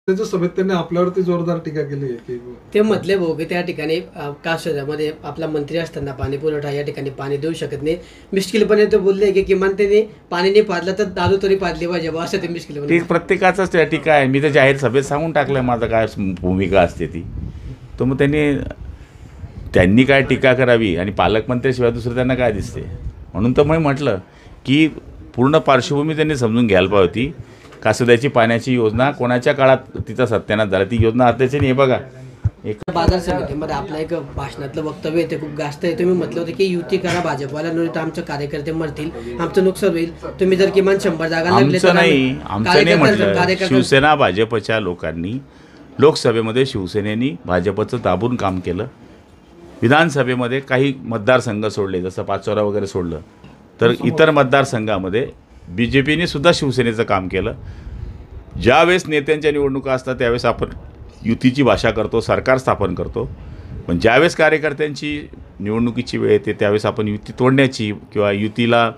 त्याच्या सभेत त्यांनी आपल्यावरती जोरदार टीका केली आहे की ते म्हटले भाऊ की त्या ठिकाणी कासोद्यामध्ये आपला मंत्री असताना पाणी पुरवठा या ठिकाणी पाणी देऊ शकत नाही. मिश्किलपणे ते बोलले की किमान त्यांनी पाणी नाही पाजलं तर दारू तरी पाजली पाहिजे असं ते मिश्किलपणे. ती प्रत्येकाचाच त्या टीका आहे. मी तर जाहीर सभेत सांगून टाकलं माझं काय भूमिका असते ती. तर मग त्यांनी काय टीका करावी आणि पालकमंत्र्याशिवाय दुसरं त्यांना काय दिसते. म्हणून तर मी म्हटलं की पूर्ण पार्श्वभूमी त्यांनी समजून घ्यायला पाहिजे होती. कासोद्याची पाण्याची योजना कोणाच्या काळात तिचा सत्यानाश झाला, ती योजना आताची नाही. बघा एक बाजार समितीमध्ये आपलं एक भाषणातलं वक्तव्य ते खूप जास्त आहे. तुम्ही म्हटलं होतं की युती करा भाजपवाला, नाही तर आमचे कार्यकर्ते मरतील, आमचं नुकसान होईल. तुम्ही जर किमान 100 जागा आमचं नाही म्हटलं. शिवसेना भाजपच्या लोकांनी लोकसभेमध्ये शिवसेनेनी भाजपचं दाबून काम केलं. विधानसभेमध्ये काही मतदारसंघ सोडले, जसं पाचोरा वगैरे सोडलं, तर इतर मतदारसंघामध्ये BJPने सुद्धा शिवसेनेचं काम केलं. ज्यावेळेस नेत्यांच्या निवडणुका असतात त्यावेळेस आपण युतीची भाषा करतो, सरकार स्थापन करतो. पण ज्यावेळेस कार्यकर्त्यांची निवडणुकीची वेळ येते त्यावेळेस आपण युती तोडण्याची किंवा युतीला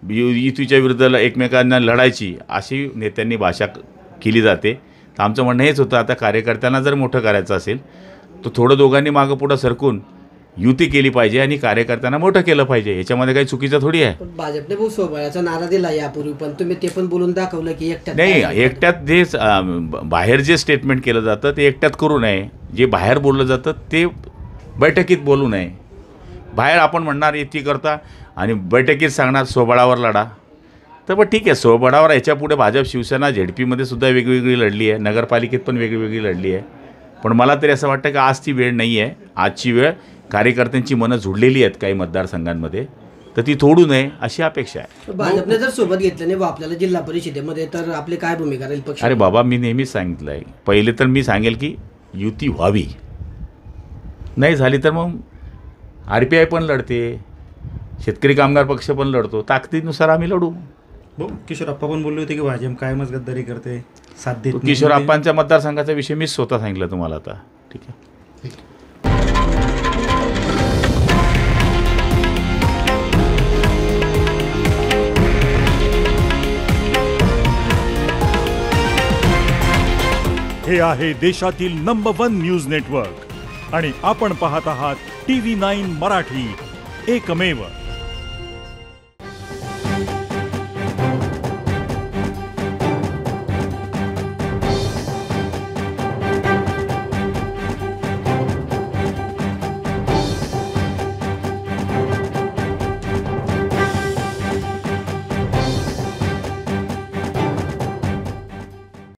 युतीच्या विरुद्ध एकमेकांना लढायची अशी नेत्यांनी भाषा केली जाते. तर आमचं म्हणणं हेच होतं, आता कार्यकर्त्यांना जर मोठं करायचं असेल तर थोडं दोघांनी मागं पुढं सरकून युती केली पाहिजे आणि कार्यकर्त्यांना मोठं केलं पाहिजे. याच्यामध्ये काही चुकीचं थोडी आहे. भाजपने भाऊ सोबळ्याचा नारा दिला यापूर्वी, पण तुम्ही ते पण बोलून दाखवलं की एकट्यात नाही. एकट्यात जे बाहेर जे स्टेटमेंट केलं जातं ते एकट्यात करू नये. जे बाहेर बोललं जातं ते बैठकीत बोलू नये. बाहेर आपण म्हणणार युती करता आणि बैठकीत सांगणार स्वबळावर लढा, तर मग ठीक आहे. स्वबळावर याच्यापुढे भाजप शिवसेना ZPमध्ये सुद्धा वेगवेगळी लढली आहे, नगरपालिकेत पण वेगवेगळी लढली आहे. पण मला तरी असं वाटतं की आज ती वेळ नाही आहे. आजची वेळ कार्यकर्त्यांची मनं जुळलेली आहेत काही मतदारसंघांमध्ये, तर ती तोडू नये अशी अपेक्षा आहे. भाजपने जर सोबत घेतलं नाही आपल्याला जिल्हा परिषदेमध्ये तर आपली काय भूमिका राहील पक्ष? अरे बाबा, मी नेहमीच सांगितलं आहे, पहिले तर मी सांगेल की युती व्हावी, नाही झाली तर मग RPI पण लढते, शेतकरी कामगार पक्ष पण लढतो, ताकदीनुसार आम्ही लढू. किशोरप्पा पण बोलले होते की भाजप कायमच गद्दारी करते, साथ देत नाही. किशोरप्पांच्या मतदारसंघाचा विषय मीच स्वतः सांगितलं तुम्हाला आता. ठीक आहे. हे आहे देशातील नंबर 1 न्यूज नेटवर्क आणि आपण पाहत आहात TV9 मराठी, एकमेव.